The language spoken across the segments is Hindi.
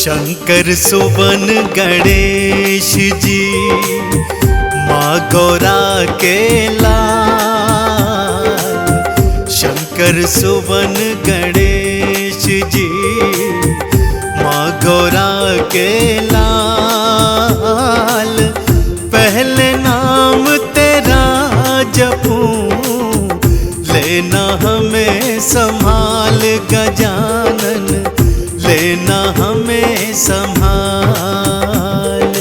शंकर सुवन गणेश जी माँ गौरा के लाल। शंकर सुवन गणेश जी माँ गौरा के लाल। पहले नाम तेरा जपूं लेना हमें संभाल गजानन, लेना हमें संभाल।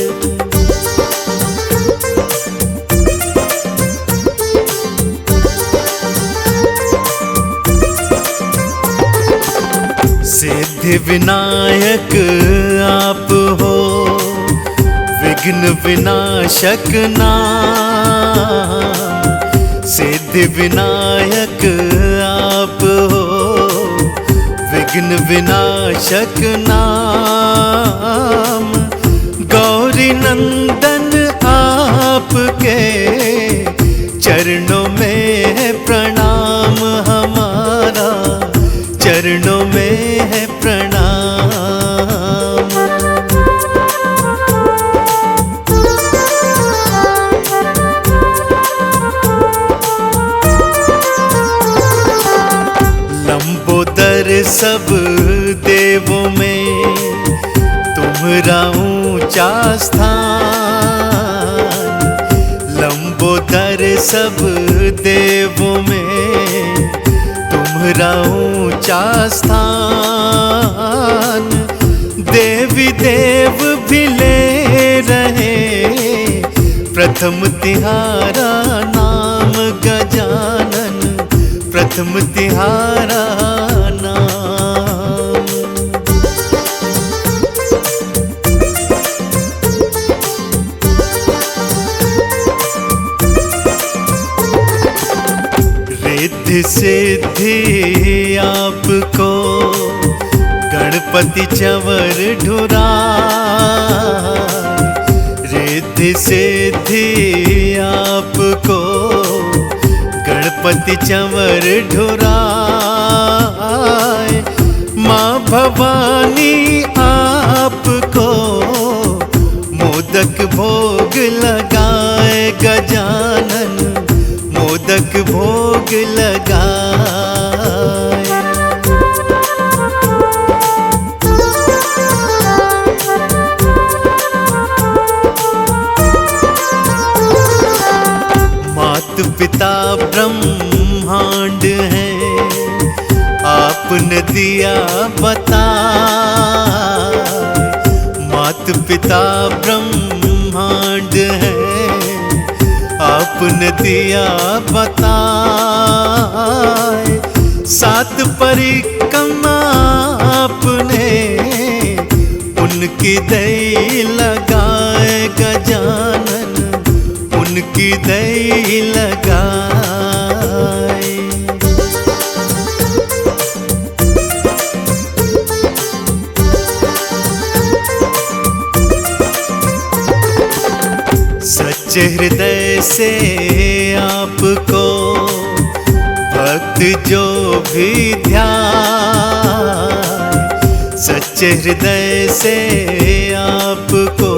सिद्धि विनायक आप हो, विघ्न विनाशक नाम। सिद्धि विनायक आप हो, विघ्न विनाशक नाम। गौरी नंदन आपके चरणों में है प्रणाम हमारा, चरणों में है प्रणाम। लंबोदर सब देवों में तुम्हारा ऊंचा स्थान। लंबोदर सब देवों में तुम्हारा ऊंचा स्थान। देवी देव भी ले रहे प्रथम तिहारा नाम गजानन, प्रथम तिहारा नाम। रिद्धि सिद्धि आपको गणपति चंवर ढुराए। रिद्धि सिद्धि आपको गणपति चंवर ढुराए। माँ भवानी आपको मोदक भोग लगाए गजानन, मोदक भोग लगाए। मात पिता ब्रह्मांड है आपने दिया बता। मात पिता ब्रह्मांड है आपने दिया बता। सात परिक्रमा आपने उनकी दई लगाए गजानन, उनकी दई लगाए। सच्चे हृदय से आपको भक्त जो भी ध्यान। सच्चे हृदय से आपको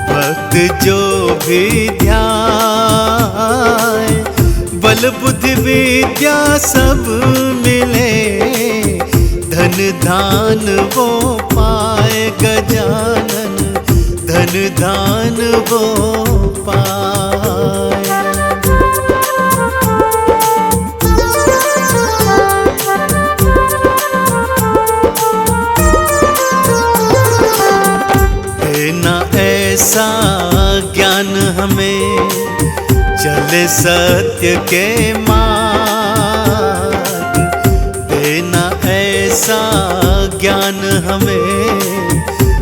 भक्त जो भी ध्यान। बल बुद्धि विद्या सब मिले, धन धान वो पाए गजानन, धन धान वो पाए। देना ऐसा ज्ञान हमें चले सत्य के मार्ग। देना ऐसा ज्ञान हमें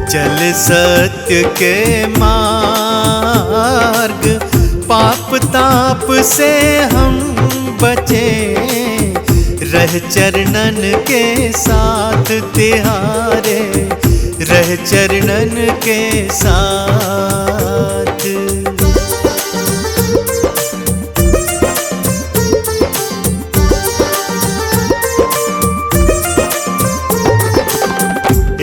चले सत्य के मार्ग। पाप ताप से हम बचे रह चरणन के साथ तिहारे, रह चरणन के साथ।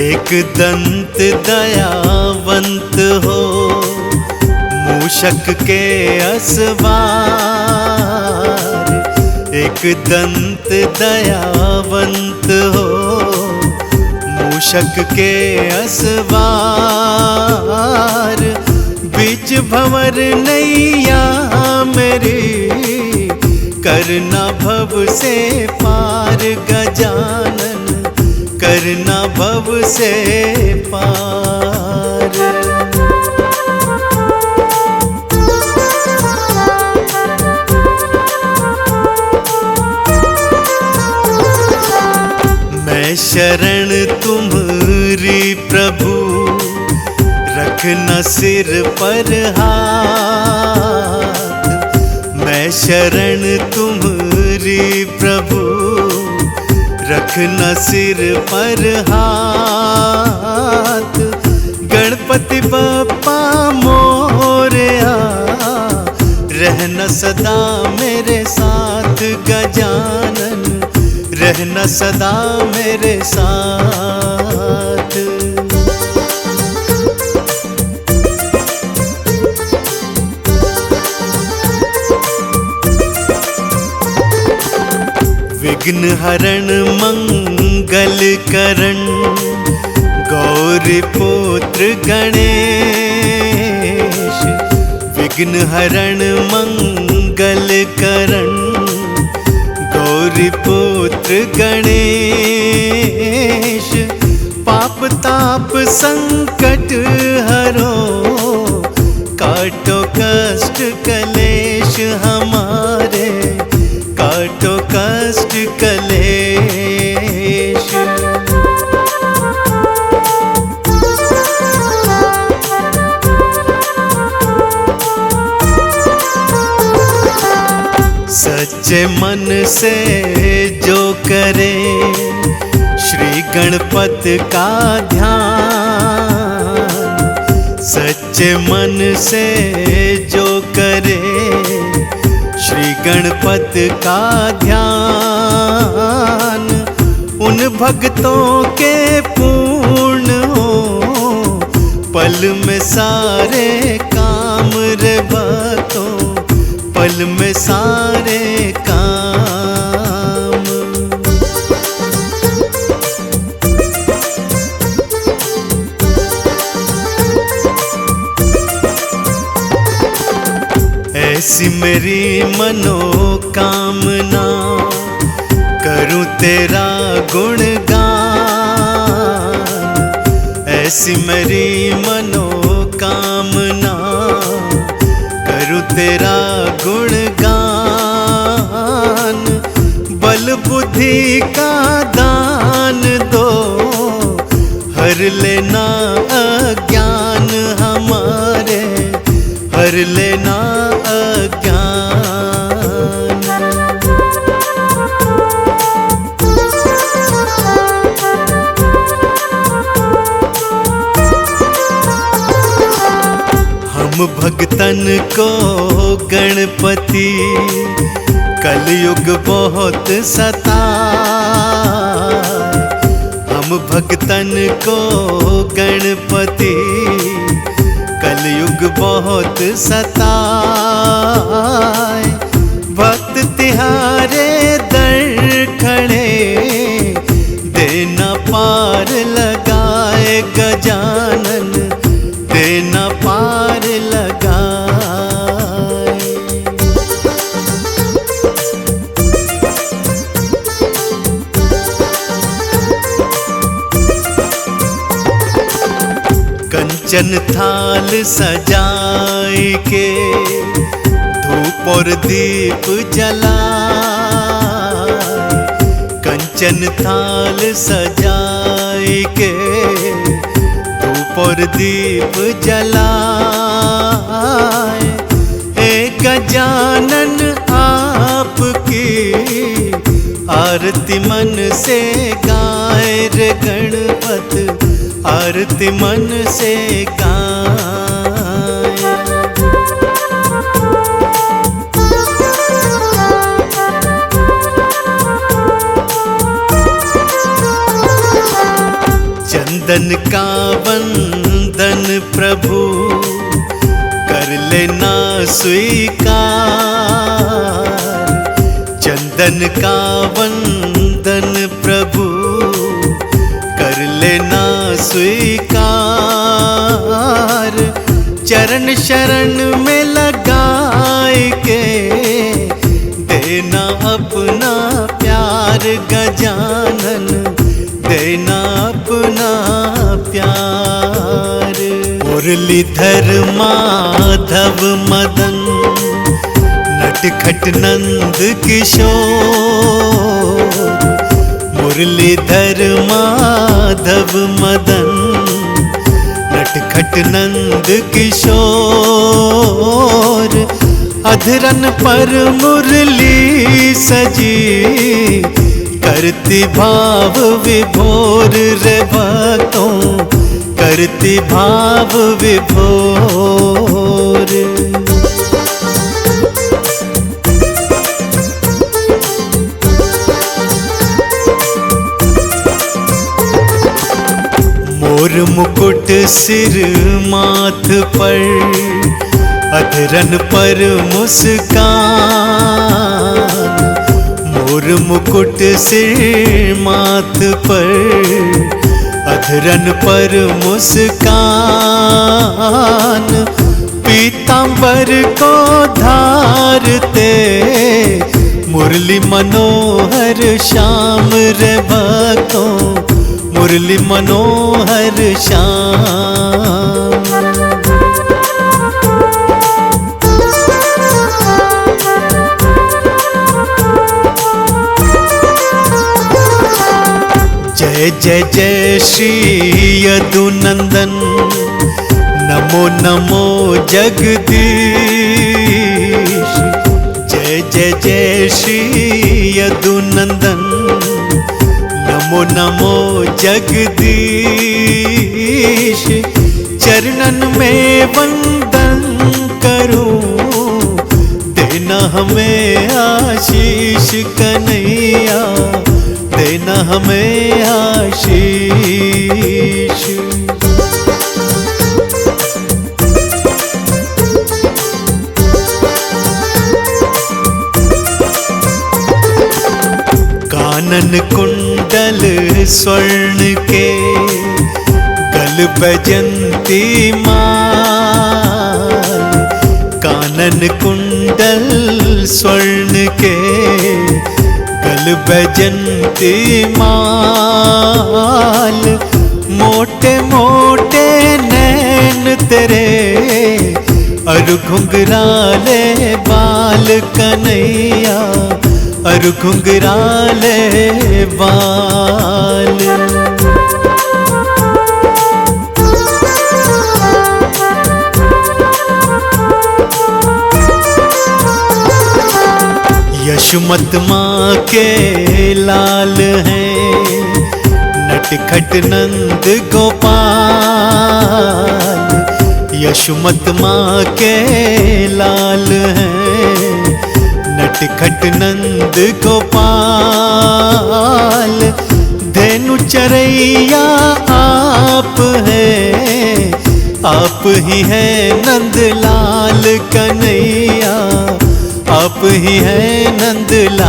एक दंत दयावंत हो, मूषक के असवार। एक दंत दयावंत हो, मूषक के असवार। बीच भंवर नैया मेरी, करना भव से पार गजानन, करना भव से पार। मैं शरण तुम्हारी प्रभु, रखना सिर पर हाथ। मैं शरण तुम्हारी प्रभु, रखना सिर पर हाथ। गणपति बप्पा मोरया, रहना सदा मेरे साथ गजानन, रहना सदा मेरे साथ। विघ्न हरण मंगल करण, गौरी पुत्र गणेश। विघ्न हरण मंगल करण, गौरी पुत्र गणेश। पाप ताप संकट हरो, काटो कष्ट कलेश हमारे, काटो कष्ट कलेश। सच्चे मन से जो करे, श्री गणपति का ध्यान। सच्चे मन से जो करे, श्री गणपति का ध्यान। उन भक्तों के पूर्ण हो, पल में सारे काम रे भक्तों, पल में सारे काम। ऐसी मेरी मनोकामना, करूं तेरा गुणगान। ऐसी मेरी मनोकामना, करूं तेरा गुणगान। बल बुद्धि का दान दो, हर लेना अज्ञान हमारे, हर लेना अज्ञान। हम भक्तन को गणपति, कलयुग बहुत सताए। हम भक्तन को गणपति, कलयुग बहुत सताए। भक्त तिहारे दर खड़े, देना पार लगाए गजानन, देना पार लगाए। कंचन थाल सजाए के, धूप और दीप जलाए। कंचन थाल सजाए के, धूप और दीप जलाए। हे गजानन आपकी, आरती मन से गाए रे गणपति, आरती मन से गाए। चंदन का वंदन प्रभु कर लेना स्वीकार। चंदन का वंदन प्रभु कर लेना स्वीकार। चरण शरण में लगाए के देना अपना प्यार गजानन, देना अपना प्यार। मुरलीधर माधव मदन नटखट नंद किशोर। मुरलीधर माधव मदन नटखट नंद किशोर। अधरन पर मुरली सजी करती भाव विभोर रे भक्तों, करती भाव विभोर। मोर मुकुट सिर माथ पर, अधरन पर मुस्कान। मोर मुकुट सिर माथ पर, अधरन पर मुस्कान। पीतांबर को धारते मुरली मनोहर श्याम रे भक्तों, मुरली मनोहर श्याम। जय जय जय श्री यदुनंदन, नमो नमो जगदीश। जय जय जय श्री यदुनंदन, नमो नमो जगदीश। चरणन में वंदन करूं, देना हमें आशीष कन्हैया, देना हमें आशीष। कानन कुंडल स्वर्ण के, गल बैजंती माल। कानन कुंडल स्वर्ण के, गल बैजंती माल। मोटे मोटे नैन तेरे, और घुंघराले बाल कन्हैया, और घुंघराले बाल। यशोमत माँ के लाल हैं, नटखट नंद गोपाल। यशोमत माँ के लाल हैं, नटखट नंद गोपाल। धेनु चरैया आप हैं, आप ही हैं नंदलाल कन्हैया, आप ही हैं नंदलाल।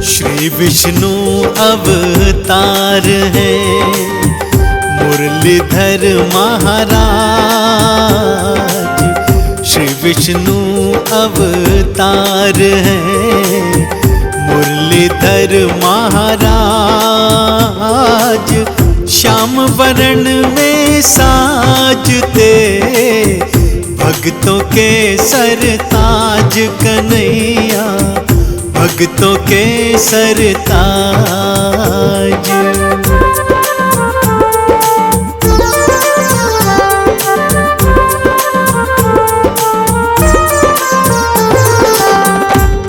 श्री विष्णु अवतार हैं, मुरलीधर महाराज। श्री विष्णु अवतार हैं, मुरलीधर महाराज। श्याम वरण में साजते भक्तों के सरताज कन्हैया, भक्तों के सरताज।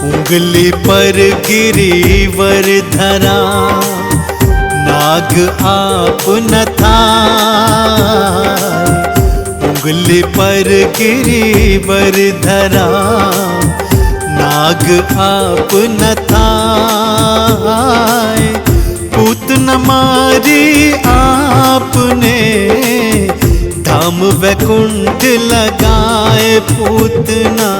उंगली पर गिरिवर धरा, नाग आप न था। उंगली पर गिरिवर धरा, नाग आप न थाए। पूतना मारी आपने, धाम वैकुंठ लगाए। पूतना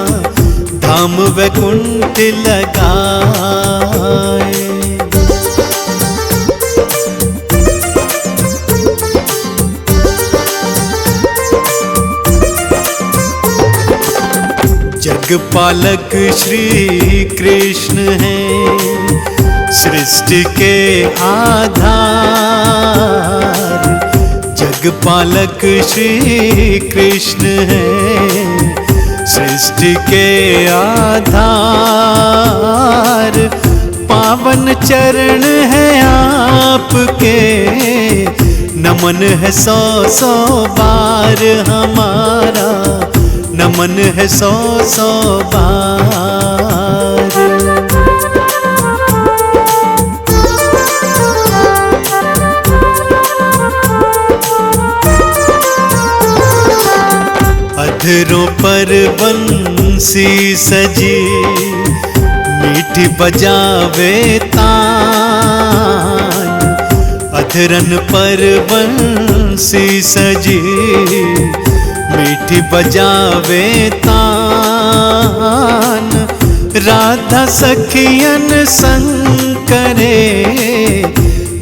धाम वैकुंठ लगाए। जगपालक श्री कृष्ण हैं, सृष्टि के आधार। जगपालक श्री कृष्ण हैं, सृष्टि के आधार। पावन चरण है आपके, नमन है सौ सौ बार हमारा, नमन है सौ सौ बार। अधरों पर बंसी सजी, मीठी बजावे तान। अधरन पर बंसी सजी, मीठी बजावे तान। राधा सखियन संग करे,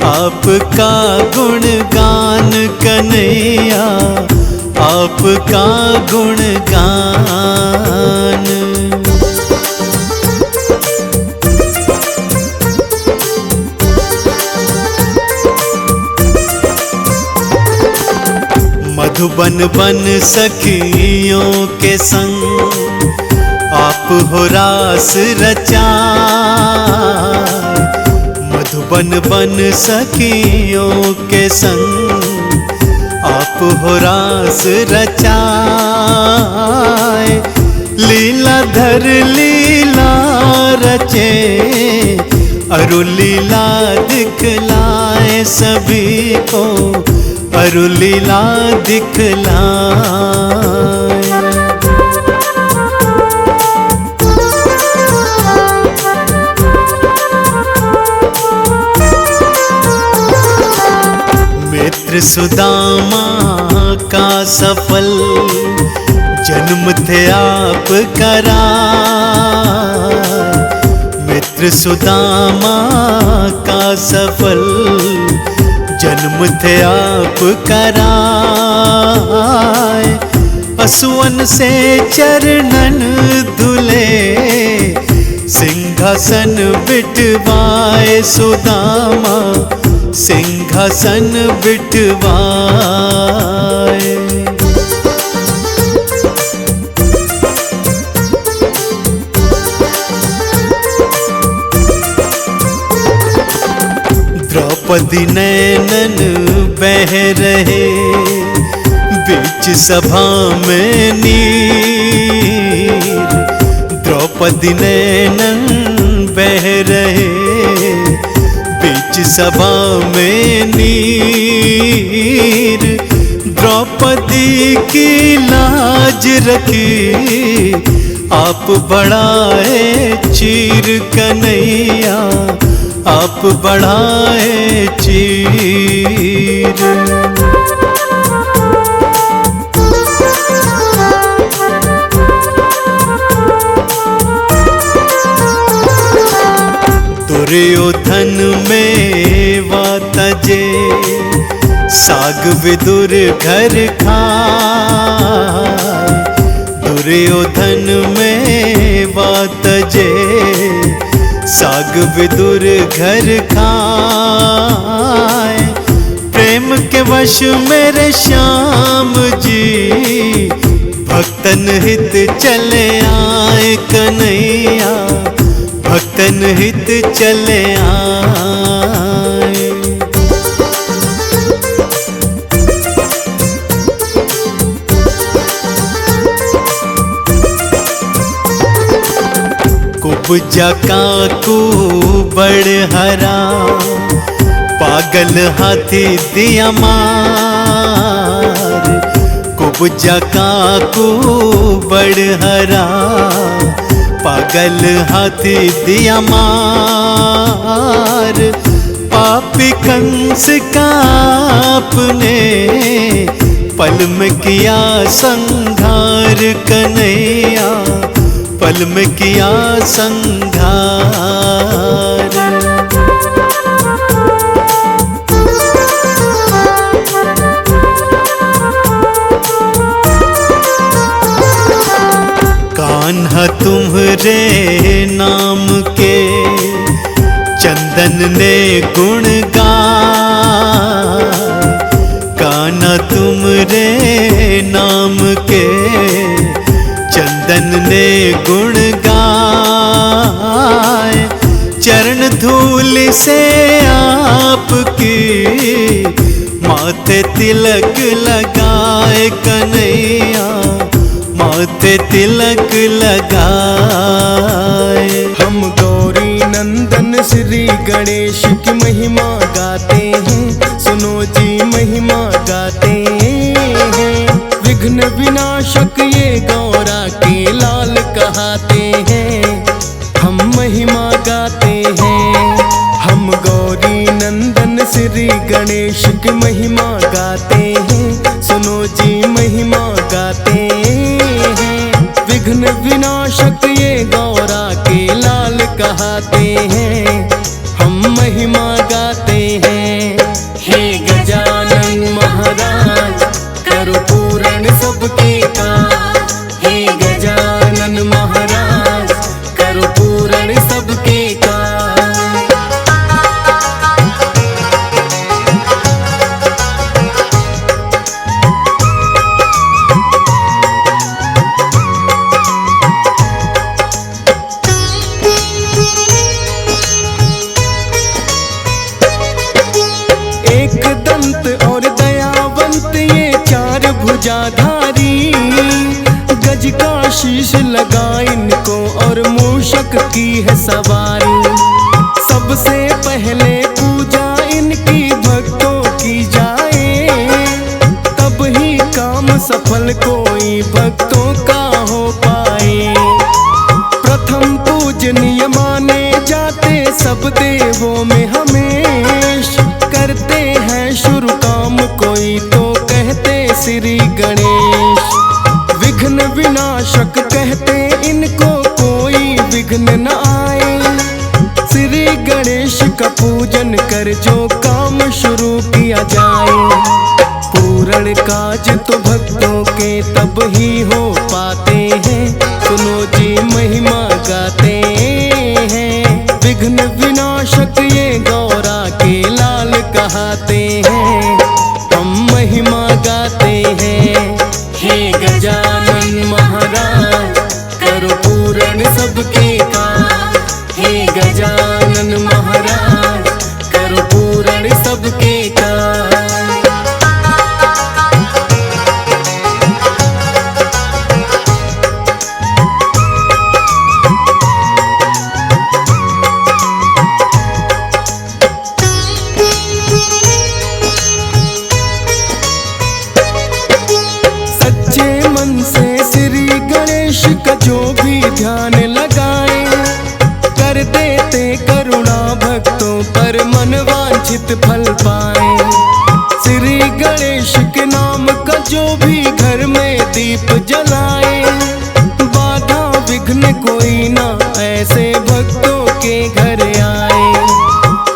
आपका गुणगान कन्हैया, आपका गुणगान। मधुबन बन सखियों के संग, आप हो रास रचाए। मधुबन बन सखियों के संग, आप हो रास रचाए। लीलाधर लीला रचे, अरु लीला दिखलाए सभी को, अरु लीला दिखलाए। मित्र सुदामा का सफल, जन्म थे आप कराए। मित्र सुदामा का सफल, जन्म थे आप कराए। असुवन से चरणन धुले, सिंहासन बिठवाए सुदामा, सिंहासन बिठवाए। द्रौपदी नैनन बह रहे, बीच सभा में नीर। द्रौपदी नैनन बह रहे, बीच सभा में नीर। द्रौपदी की लाज रखी, आप बढ़ाए चीर कन्हैया, आप बढ़ाए चीर। दुर्योधन में वातजे, साग विदुर घर खाए। दुर्योधन में वातजे, साग विदुर घर खाए। प्रेम के वश मेरे श्याम जी, भक्तन हित चले आए कन्हैया, भक्तन हित चले आए। कुब्जा काकू बड़ हरा, पागल हाथी दिया मार। कुब्जा काकू बड़हरा, पागल हाथी दिया मार, पापी कंस का आपने पल में किया संहार। कन्हैया पल में किया संहार। कान्हा तुम्हरे नाम के चंदन ने गुण गाए, कान्हा तुम्हरे नाम के चंदन ने गुण गाए। चरण धूल से आपकी माथे तिलक लगाए। कन्हैया माथे तिलक लगाए। हम गौरी नंदन श्री गणेश की महिमा गाते हैं, सुनो जी महिमा गाते हैं। विघ्न विनाशक ये गौरा के लाल कहाते हैं, हम महिमा गाते हैं। हम गौरी नंदन श्री गणेश की महिमा गाते हैं, सुनो जी महिमा गाते हैं। विघ्न विनाशक ये गौरा के लाल कहाते हैं, हम महिमा गाते हैं। हे गजानन महाराज करो पूर्ण सबके काज, हे गजानन महाराज करो पूर्ण सबके काज। एक दंत और दयावंत ये चार भुजाधारी, गज का शीश लगा इनको और मूषक की है सवारी। सबसे पहले पूजा इनकी भक्तों की जाए, तब ही काम सफल कोई भक्तों का हो पाए। प्रथम पूजनीय माने जाते सब देवों में हमेश, करते हैं शुरू काम कोई तो कहते श्री गणेश। विघ्न विनाशक कहते इनको कोई विघ्न न आए, श्री गणेश का पूजन कर जो काम शुरू किया जाए। पूर्ण काज तो भक्तों के तब ही हो पाते हैं, सुनो जी महिमा गाते हैं। विघ्न विनाशक ये गौरा के लाल कहाते हैं, हम महिमा गाते हैं। हे गजानन महाराज करो पूर्ण सबके काज, हे गजानन महाराज करो पूर्ण सबके काज। सच्चे मन से श्री गणेश का जो भी ध्यान लगाए, कर देते करुणा भक्तों पर मन वांछित फल पाए। श्री गणेश के नाम का जो भी घर में दीप जलाए, बाधा विघ्न कोई ना ऐसे भक्तों के घर आए।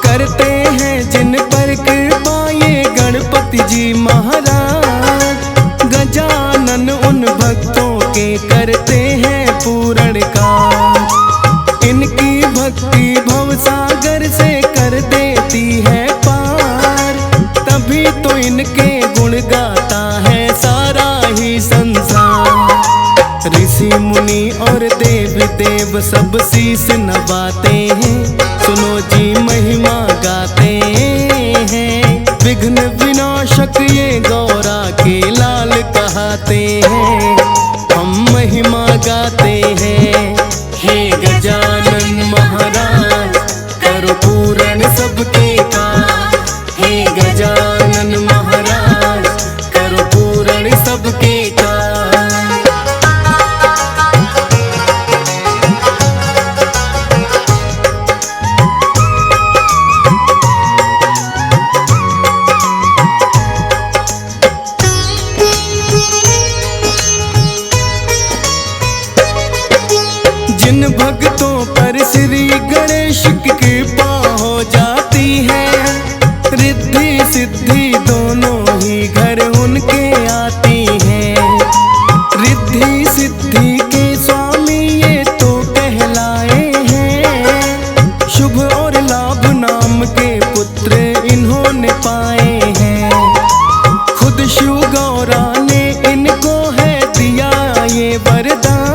करते हैं जिन पर कृपा ये गणपति जी महाराज, गजानन उन भक्तों के करते हैं पूर्ण काज। इनकी भक्ति भवसागर से कर देती है पार, तभी तो इनके गुण गाता है सारा ही संसार। ऋषि मुनि और देव देव सब शीस नवाते हैं, सुनो जी महिमा गाते हैं। विघ्न विनाशक ये गौरा के लाल कहाते हैं, हम महिमा गाते हैं। हे गजानन महाराज करो पूर्ण सबके काज, हे गजानन महाराज करो पूर्ण सबके भक्तों पर श्री गणेश की कृपा हो जाती है। रिद्धि सिद्धि दोनों ही घर उनके आती हैं। रिद्धि सिद्धि के स्वामी ये तो कहलाए हैं। शुभ और लाभ नाम के पुत्र इन्होंने पाए हैं। खुद शिव गौरा ने इनको है दिया ये वरदान।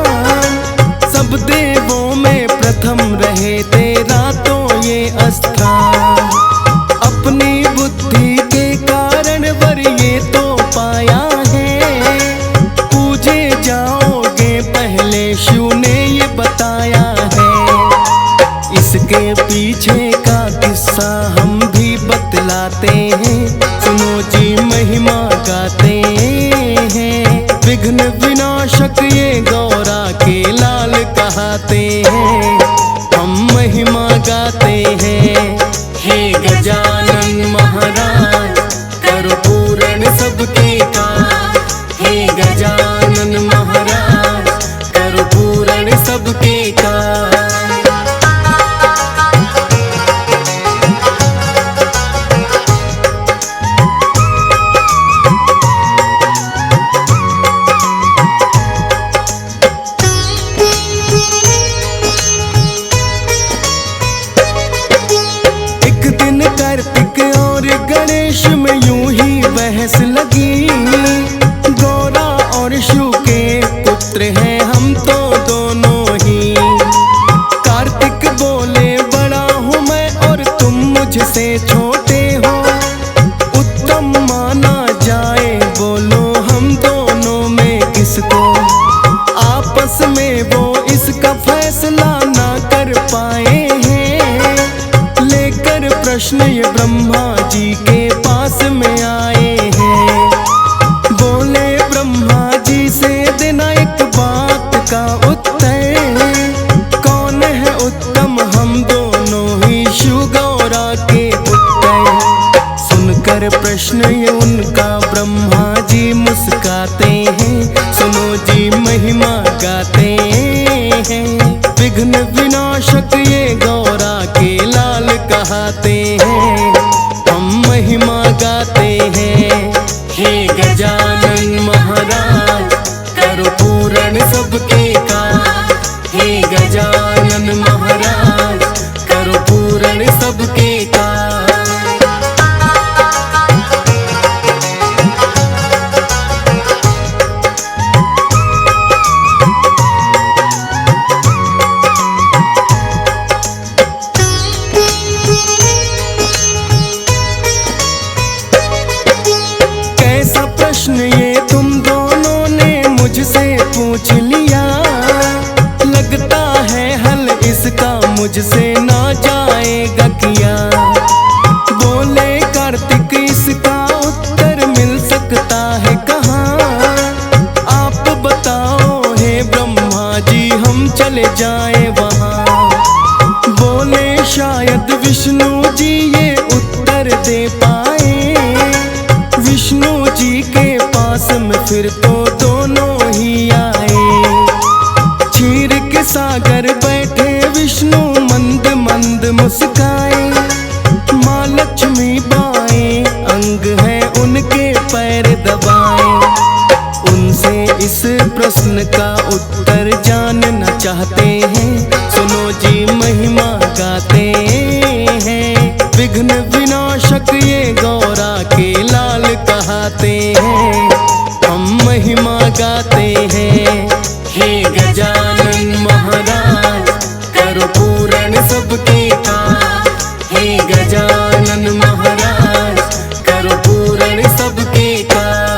सब देवों में प्रथम रहे तेरा तो ये स्थान। अपनी बुद्धि के कारण वर ये तो पाया है। पूजे जाओगे पहले शिव ने ये बताया है। इसके पीछे का किस्सा हम भी बतलाते हैं। सुनो जी महिमा गाते हैं। विघ्न विनाशक ये गौरा के लाल कहते हैं। हम महिमा गाते हैं। हे गजानन महाराज करो पूर्ण सबके काम। हे गजानन महाराज करो पूर्ण सबके काम। कार्तिक और गणेश में यूं ही बहस लगी। गौरा और शिव के पुत्र हैं हम तो दोनों ही। कार्तिक बोले बड़ा हूँ मैं और तुम मुझसे छोटे हो। उत्तम माना जाए बोलो हम दोनों में किसको। आपस में वो इसका फैसला ना कर पाए हैं। लेकर प्रश्न ये ब्रह्मा जी के पास में आए हैं। बोले ब्रह्मा जी से देना एक बात का उत्तर। कौन है उत्तम हम दोनों ही शिव गौरा के पुत्र। सुनकर प्रश्न ये उनका ब्रह्मा जी मुस्काते हैं। सुनो जी महिमा गाते हैं। विघ्न विनाशक ये गौरा के लाल कहते हैं। हम महिमा गाते हैं। हे गजानन महाराज करो पूर्ण सबके काम। हे गजानन महाराज करो पूर्ण सबके काम। प्रश्न ये तुम दोनों ने मुझसे पूछ लिया। लगता है हल इसका मुझसे ना जाएगा किया। बोले कार्तिक इसका उत्तर मिल सकता है कहाँ। आप बताओ हे ब्रह्मा जी हम चले जाएं वहाँ। बोले शायद विष्णु जी ये उत्तर दे पाए। विष्णु जी के पास में फिर तो दोनों ही आए। क्षीर के सागर बैठे विष्णु मंद मंद मुस्काए। माँ लक्ष्मी बाएं अंग है उनके पैर दबाए। उनसे इस प्रश्न का उत्तर जानना चाहते हैं। सुनो जी महिमा गाते हैं। विघ्न विनाशक ये गौरा के लाल कहते हैं। हम महिमा गाते हैं। हे गजानन महाराज करो पूर्ण सबके काम। हे गजानन महाराज करो पूर्ण सबके काम।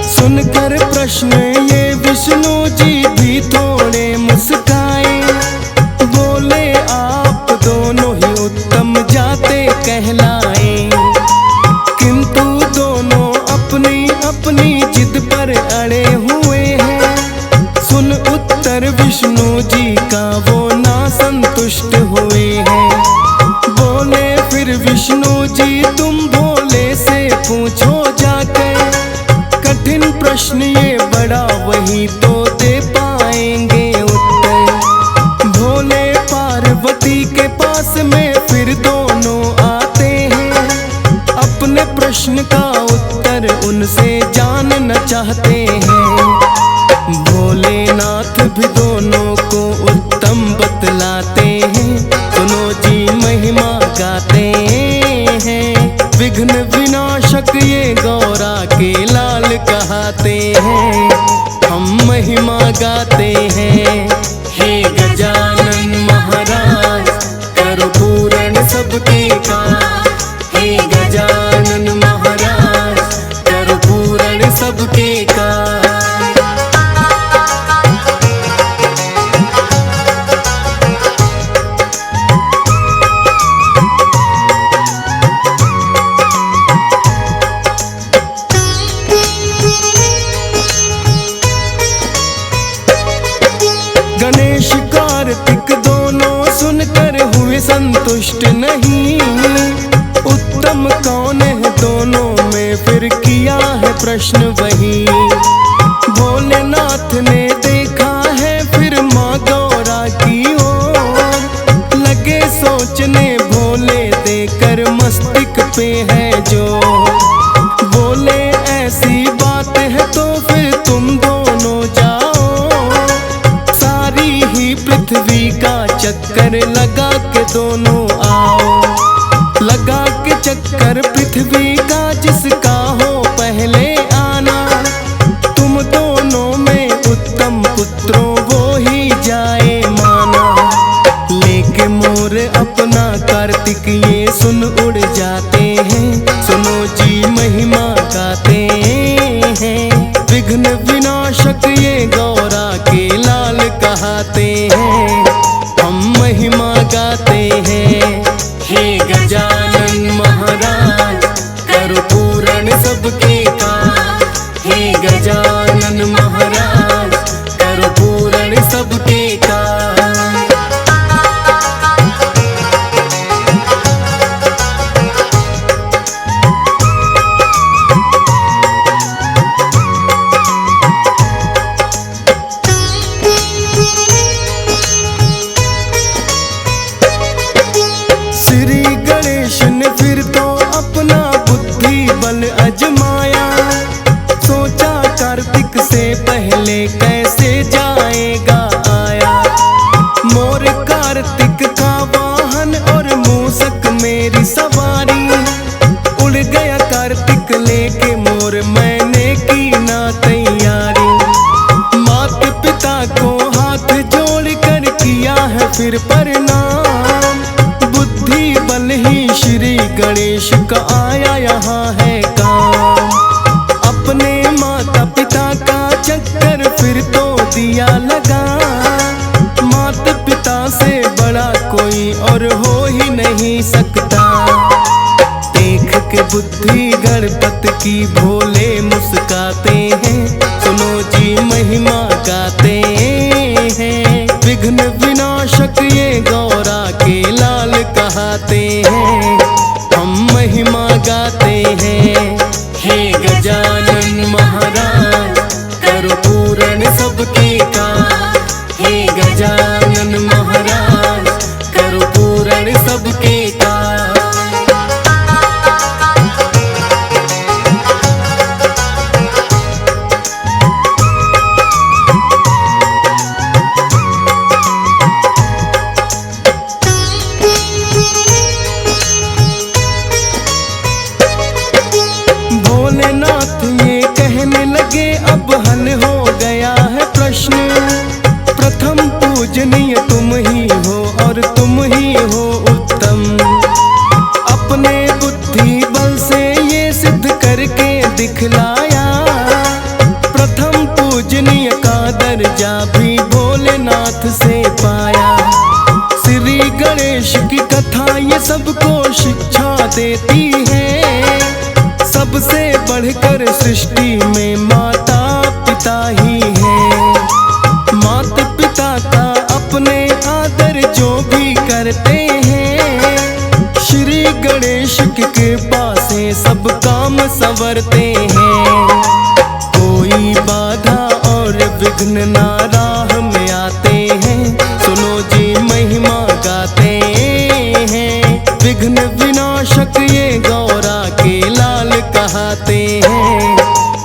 सुनकर प्रश्न ये विष्णु जी भी थोड़े मुस्काए। बोले आप दोनों ही उत्तम जाते कहलाए। किंतु दोनों अपनी अपनी जिद पर अड़े हुए हैं। सुन भी तुम भोले से पूछो जाकर, कठिन प्रश्न ये बड़ा वही तो दे पाएंगे उत्तर। भोले पार्वती के पास में फिर दोनों आते हैं, अपने प्रश्न का उत्तर उनसे जानना चाहते हैं। भोलेनाथ भी दोनों को उत्तम बतलाते हैं, सुनो जी महिमा गाते हैं। विघ्न विनाशक ये गौरा के लाल कहते हैं, हम महिमा गाते हैं। हे गजानन महाराज करो पूर्ण सबके काम, हे गजानन महाराज करो पूर्ण सबके काम। गणेश कार्तिक दोनों सुनकर हुए संतुष्ट नहीं, उत्तम कौन है दोनों में फिर किया है प्रश्न वही। भोलेनाथ ने देखा है फिर माँ गौरा की ओर, लगे सोचने भोले देकर मस्तिष्क पे है जो। बोले ऐसी बात है तो फिर तुम दोनों जाओ, पृथ्वी का चक्कर लगा के दोनों आओ। लगा के चक्कर पृथ्वी का जिसका हो पहले आना, तुम दोनों में उत्तम पुत्रों वो ही जाए माना। लेके मोर अपना कार्तिक ये सुन उड़ जाते हैं, सुनो जी महिमा गाते हैं। विघ्न विनाशक ये गौरा के लाल कहते हैं, हम महिमा गाते हैं। हे गजानन महाराज करो पूर्ण सबके काम, हे गजानन महाराज करो पूर्ण सबके काम। श्री गणेश ने फिर तो अपना बुद्धि बल अजमाया, सोचा कार्तिक से पहले कैसे जाएगा आया। मोर कार्तिक का वाहन और मूसक मेरी सवारी, उड़ गया कार्तिक लेके मोर मैंने की ना तैयारी। मात पिता को हाथ जोड़ कर किया है फिर प्रणाम, बुद्धि बल ही श्री गणेश का आया यहाँ है काम। अपने माता पिता का चक्कर फिर तो दिया लगा, माता पिता से बड़ा कोई और हो ही नहीं सकता। देख के बुद्धि गणपत की भोले मुस्काते हैं, सुनो जी महिमा गाते हैं। विघ्न विनाशक ये गौरा के लाल कहते हैं, हम महिमा गाते हैं। हे गजानन महाराज करो पूर्ण सबके काम, हे गजानन महाराज करो पूर्ण सबके काम। भोलेनाथ ये कहने लगे अब हल हो गया है प्रश्न, प्रथम पूजनीय तुम ही हो और तुम ही हो उत्तम। अपने बुद्धि बल से ये सिद्ध करके दिखलाया, प्रथम पूजनीय का दर्जा भी भोलेनाथ से पाया। श्री गणेश की कथा ये सबको शिक्षा देती है, सबसे बढ़कर सृष्टि में माता पिता ही है। माता पिता का अपने आदर जो भी करते हैं, श्री गणेश की कृपा से सब काम संवरते हैं। कोई बाधा और विघ्न ना राह में आते हैं। सुनो जी महिमा गाते हैं, विघ्न विनाशक ये गौरा के लाल कहाते हैं।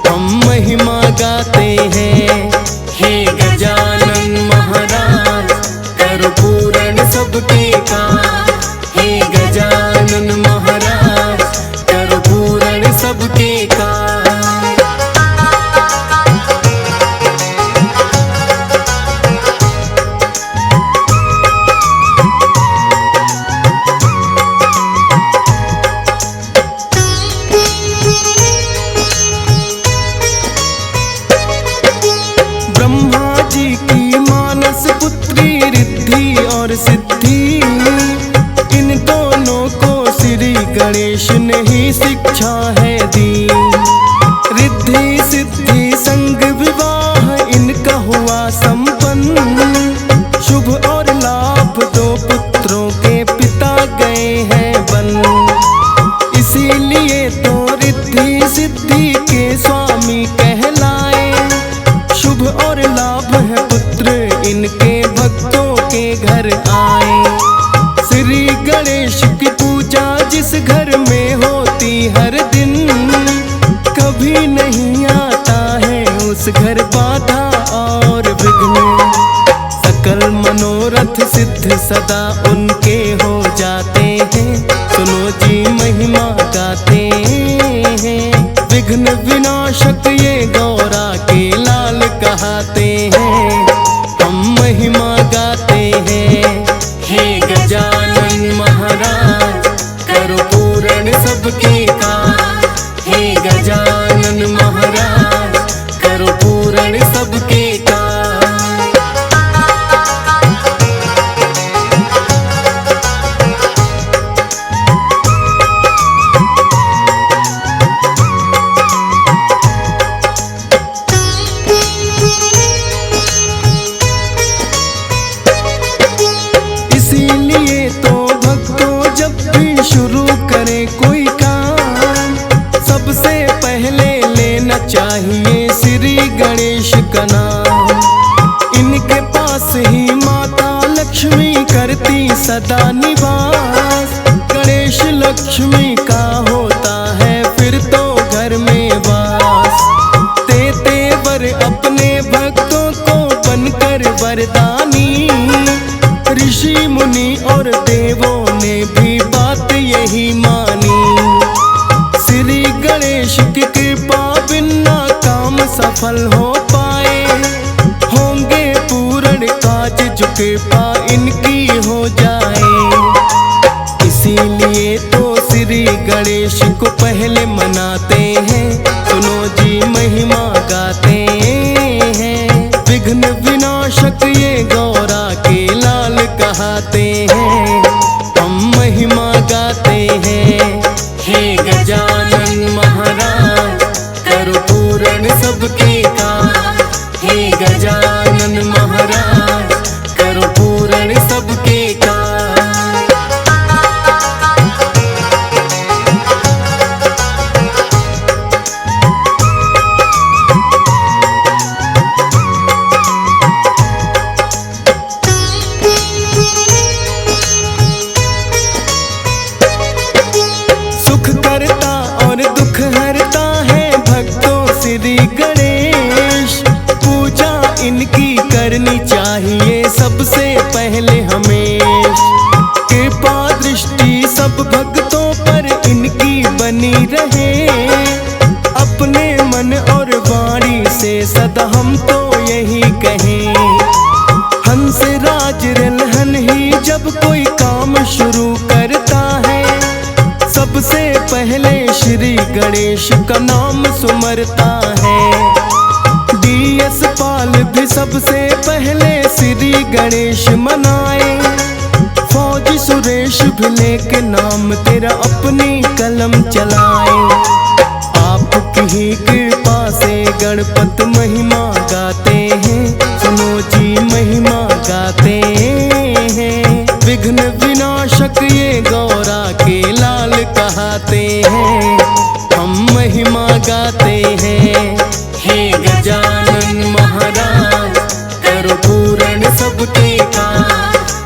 हम महिमा गाते हैं, हे गजानन महाराज कर पूर्ण सबके काम। हे गजानन महाराज कर पूर्ण सबके काम। ब्रह्मा जी की मानस पुत्री रिद्धि और सिद्धि, इन दोनों को श्री गणेश ने ही शिक्षा है दी। रिद्धि सिद्धि संग विवाह इनका हुआ संपन्न। शुभ और लाभ दो पुत्रों के पिता गए हैं बन। इसीलिए तो रिद्धि सिद्धि के स्वामी कहलाए। शुभ और लाभ है पुत्र इनके भक्तों के घर आए। श्री गणेश की पूजा जिस घर में होती हर दिन, कभी नहीं आता है उस घर बाधा और विघ्न। सकल मनोरथ सिद्ध सदा उनके हो जाते हैं। सुनो जी महिमा गाते हैं, विघ्न विनाशक ये गौरा के लाल कहाते हैं। हम महिमा गाते हैं, हे गजानन महाराज करो पूर्ण सबके काम। हे गजानन महाराज करो पूर्ण सबके काम। इसीलिए तो भक्तों जब भी शुरू करें कोई काम, सबसे पहले लेना चाहिए श्री गणेश का नाम। इनके पास ही माता लक्ष्मी करती सदा निवास। गणेश लक्ष्मी का होता है फिर तो घर में वास। देते वर अपने भक्तों को बनकर वरदानी। ऋषि मुनि और देवों ने भी बात यही मानी। श्री गणेश की कृपा बिना काम सफल हो पाए। होंगे पूर्ण काज जो कृपा इनकी हो जाए। इसीलिए तो श्री गणेश को पहले मनाते हैं। सुनो जी महिमा गाते हैं, विघ्न विनाशक ये गौरा के लाल कहाते हैं। हम महिमा गाते हैं, हे गजानन महाराज करो पूर्ण सबके काम। हे गजानन महाराज करो पूर्ण सबके काम। सुख करता और दुख हरता है भक्तों श्री गणेश। पूजा इनकी करनी चाहिए सबसे पहले हमें। कृपा दृष्टि सब भक्तों पर इनकी बनी रहे। अपने मन और वाणी से सदा हम तो यही कहें। हंस राज रलहन ही जब कोई काम शुरू करता है, सबसे पहले श्री गणेश का नाम सुमरता है। DS पाल भी सबसे पहले श्री गणेश मनाए। फौजी सुरेश भी लेके नाम तेरा अपनी कलम चलाए। आपकी ही कृपा से गणपत महिमा गाते हैं। सुनो जी महिमा गाते हैं, विघ्न विनाशक ये गौरा के लाल कहाते हैं, हम महिमा गाते हैं। हे गजानन महाराज, करो पूर्ण सबके काम।